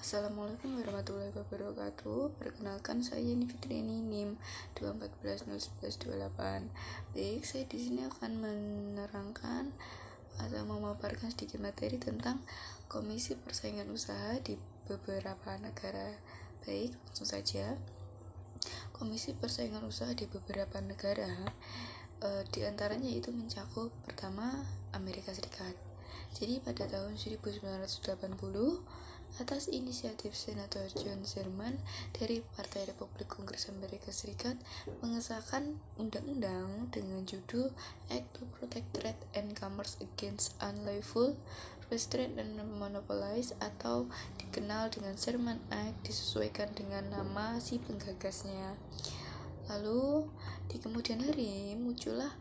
Assalamualaikum warahmatullahi wabarakatuh. Perkenalkan, saya Yeni Fitrini, NIM 214011128. Baik, saya di sini akan menerangkan atau memaparkan sedikit materi tentang Komisi Persaingan Usaha di beberapa negara. Baik, langsung saja. Komisi Persaingan Usaha di beberapa negara, di antaranya itu mencakup pertama Amerika Serikat. Jadi pada tahun 1980, atas inisiatif Senator John Sherman dari Partai Republik Kongres Amerika Serikat mengesahkan undang-undang dengan judul Act to Protect Trade and Commerce Against Unlawful, Restraint and Monopolize, atau dikenal dengan Sherman Act, disesuaikan dengan nama si penggagasnya. Lalu di kemudian hari muncullah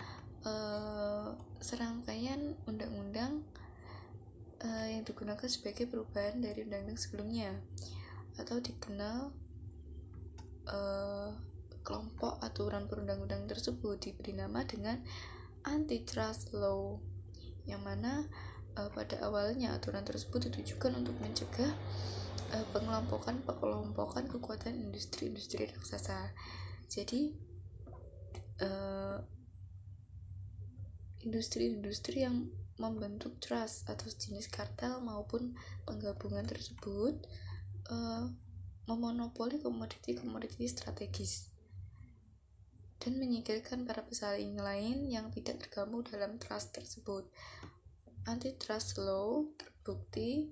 serangkaian undang-undang yang digunakan sebagai perubahan dari undang-undang sebelumnya, atau dikenal kelompok aturan perundang-undang tersebut diberi nama dengan antitrust law, yang mana pada awalnya aturan tersebut ditujukan untuk mencegah pengelompokan kekuatan industri-industri raksasa. Jadi industri-industri yang membentuk trust atau jenis kartel maupun penggabungan tersebut memonopoli komoditi-komoditi strategis dan menyingkirkan para pesaing lain yang tidak tergabung dalam trust tersebut. Antitrust law terbukti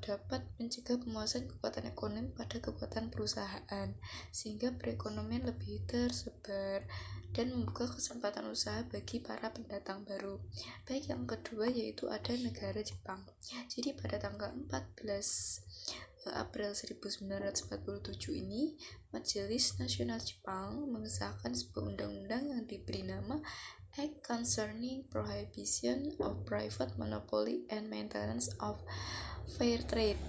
dapat mencegah penguasaan kekuatan ekonomi pada kekuatan perusahaan, sehingga perekonomian lebih tersebar dan membuka kesempatan usaha bagi para pendatang baru. Baik, yang kedua yaitu ada negara Jepang. Jadi pada tanggal 14 April 1947 ini, Majelis Nasional Jepang mengesahkan sebuah undang-undang yang diberi nama Act Concerning Prohibition of Private Monopoly and Maintenance of Fair Trade,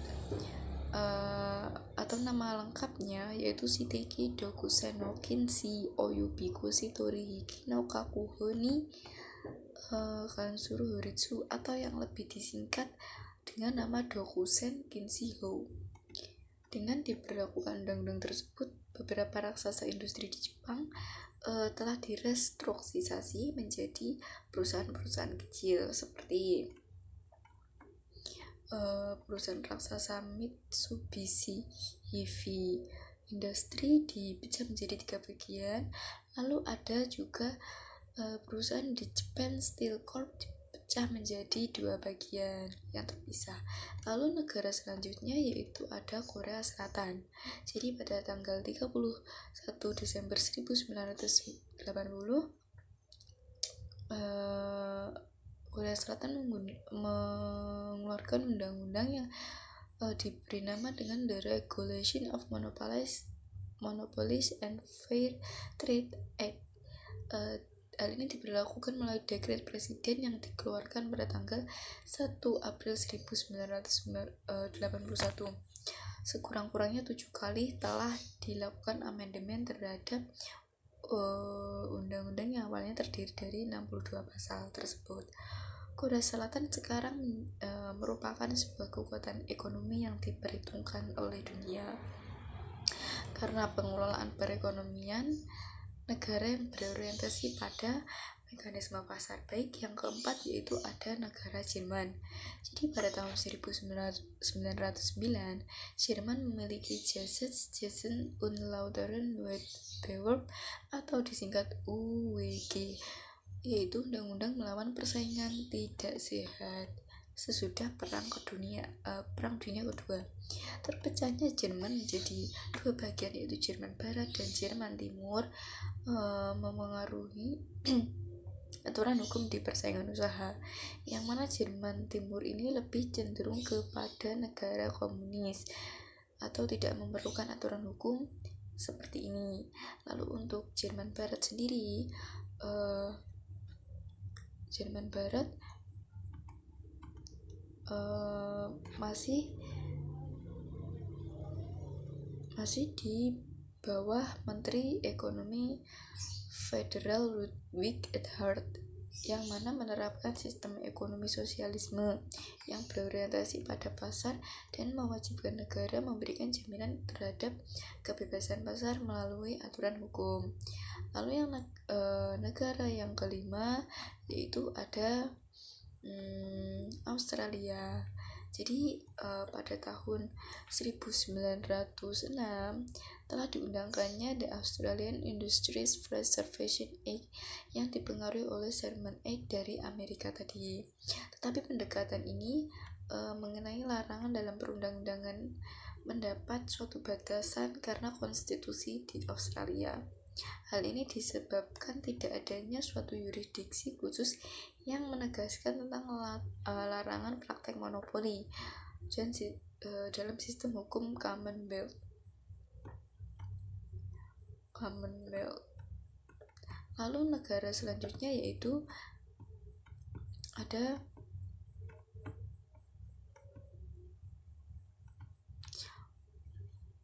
atau nama lengkapnya yaitu Shiteki Dokusen no Kinshi Oyubiku Shitorihiki no Kakuho ni Kansuru Horitsu, atau yang lebih disingkat dengan nama Dokusen Kinshiho. Dengan diberlakukan undang-undang tersebut, beberapa raksasa industri di Jepang telah direstrukturisasi menjadi perusahaan-perusahaan kecil seperti perusahaan raksasa Mitsubishi Heavy Industry dipecah menjadi 3 bagian. Lalu ada juga perusahaan di Japan Steel Corp dipecah menjadi 2 bagian yang terpisah. Lalu negara selanjutnya yaitu ada Korea Selatan. Jadi pada tanggal 31 Desember 1980, Korea Selatan mengeluarkan undang-undang yang diberi nama dengan The Regulation of Monopolies and Fair Trade Act. Hal ini diberlakukan melalui dekret presiden yang dikeluarkan pada tanggal 1 April 1981. Sekurang-kurangnya 7 kali telah dilakukan amandemen terhadap undang-undang yang awalnya terdiri dari 62 pasal tersebut. Korea Selatan sekarang merupakan sebuah kekuatan ekonomi yang diperhitungkan oleh dunia karena pengelolaan perekonomian negara yang berorientasi pada mekanisme pasar. Baik, yang keempat yaitu ada negara Jerman. Jadi pada tahun 1909, Jerman memiliki Gesetz und Lauteren Wettbewerb atau disingkat UWG, yaitu undang-undang melawan persaingan tidak sehat sesudah Perang Dunia Kedua. Terpecahnya Jerman menjadi 2 bagian yaitu Jerman Barat dan Jerman Timur memengaruhi aturan hukum di persaingan usaha, yang mana Jerman Timur ini lebih cenderung kepada negara komunis atau tidak memerlukan aturan hukum seperti ini. Lalu untuk Jerman Barat sendiri, Jerman Barat masih di bawah Menteri Ekonomi Federal Ludwig Erhard yang mana menerapkan sistem ekonomi sosialisme yang berorientasi pada pasar dan mewajibkan negara memberikan jaminan terhadap kebebasan pasar melalui aturan hukum. Lalu yang negara yang kelima yaitu ada Australia. Jadi pada tahun 1906 telah diundangkannya The Australian Industries Preservation Act yang dipengaruhi oleh Sherman Act dari Amerika tadi. Tetapi pendekatan ini mengenai larangan dalam perundang-undangan mendapat suatu batasan karena konstitusi di Australia. Hal ini disebabkan tidak adanya suatu yurisdiksi khusus yang menegaskan tentang larangan praktek monopoli dan dalam sistem hukum Commonwealth. Lalu negara selanjutnya yaitu ada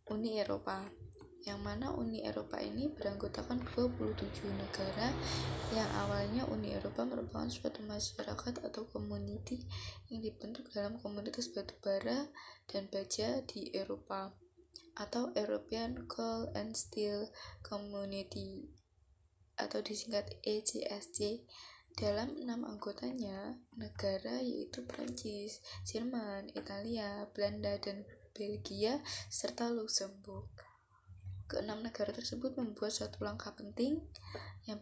Uni Eropa, yang mana Uni Eropa ini beranggotakan 27 negara yang awalnya Uni Eropa merupakan suatu masyarakat atau community yang dibentuk dalam komunitas batubara dan baja di Eropa atau European Coal and Steel Community atau disingkat ECSC. Dalam 6 anggotanya negara yaitu Prancis, Jerman, Italia, Belanda, dan Belgia serta Luxembourg. Keenam negara tersebut membuat suatu langkah penting yang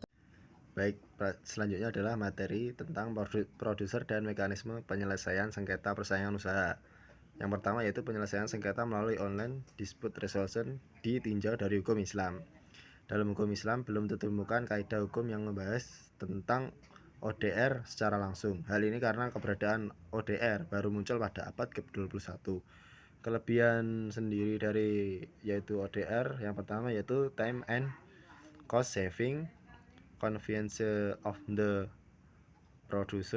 Baik, selanjutnya adalah materi tentang produser dan mekanisme penyelesaian sengketa persaingan usaha. Yang pertama yaitu penyelesaian sengketa melalui online dispute resolution ditinjau dari hukum Islam. Dalam hukum Islam belum ditemukan kaidah hukum yang membahas tentang ODR secara langsung. Hal ini karena keberadaan ODR baru muncul pada abad ke-21. Kelebihan sendiri dari yaitu ODR yang pertama yaitu time and cost saving, convenience of the produce,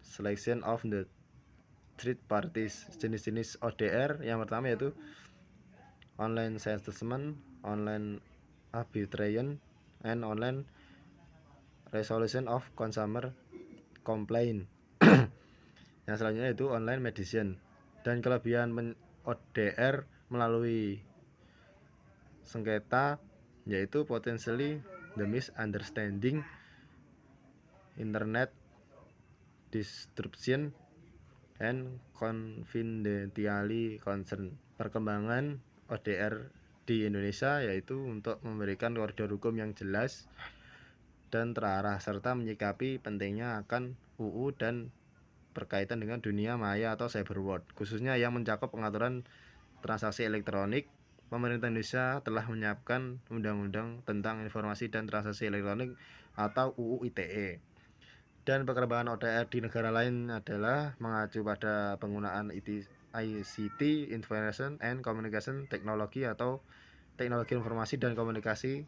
selection of the third parties. Jenis-jenis ODR yang pertama yaitu online settlement, online arbitration, and online resolution of consumer complaint. Yang selanjutnya itu online mediation. Dan kelebihan ODR melalui sengketa yaitu potentially the misunderstanding, internet disruption, and confidentiality concern. Perkembangan ODR di Indonesia yaitu untuk memberikan koridor hukum yang jelas dan terarah serta menyikapi pentingnya akan UU dan berkaitan dengan dunia maya atau cyber world, khususnya yang mencakup pengaturan transaksi elektronik. Pemerintah Indonesia telah menyiapkan Undang-Undang tentang Informasi dan Transaksi Elektronik atau UU ITE. Dan perkembangan ODR di negara lain adalah mengacu pada penggunaan ICT, Information and Communication Technology atau teknologi informasi dan komunikasi,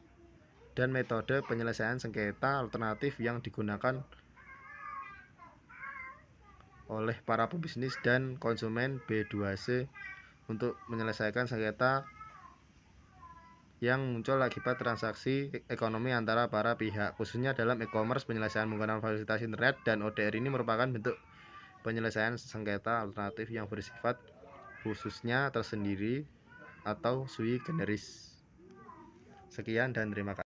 dan metode penyelesaian sengketa alternatif yang digunakan oleh para pebisnis dan konsumen B2C untuk menyelesaikan sengketa yang muncul akibat transaksi ekonomi antara para pihak, khususnya dalam e-commerce, penyelesaian menggunakan fasilitas internet, dan ODR ini merupakan bentuk penyelesaian sengketa alternatif yang bersifat khususnya tersendiri atau sui generis. Sekian dan terima kasih.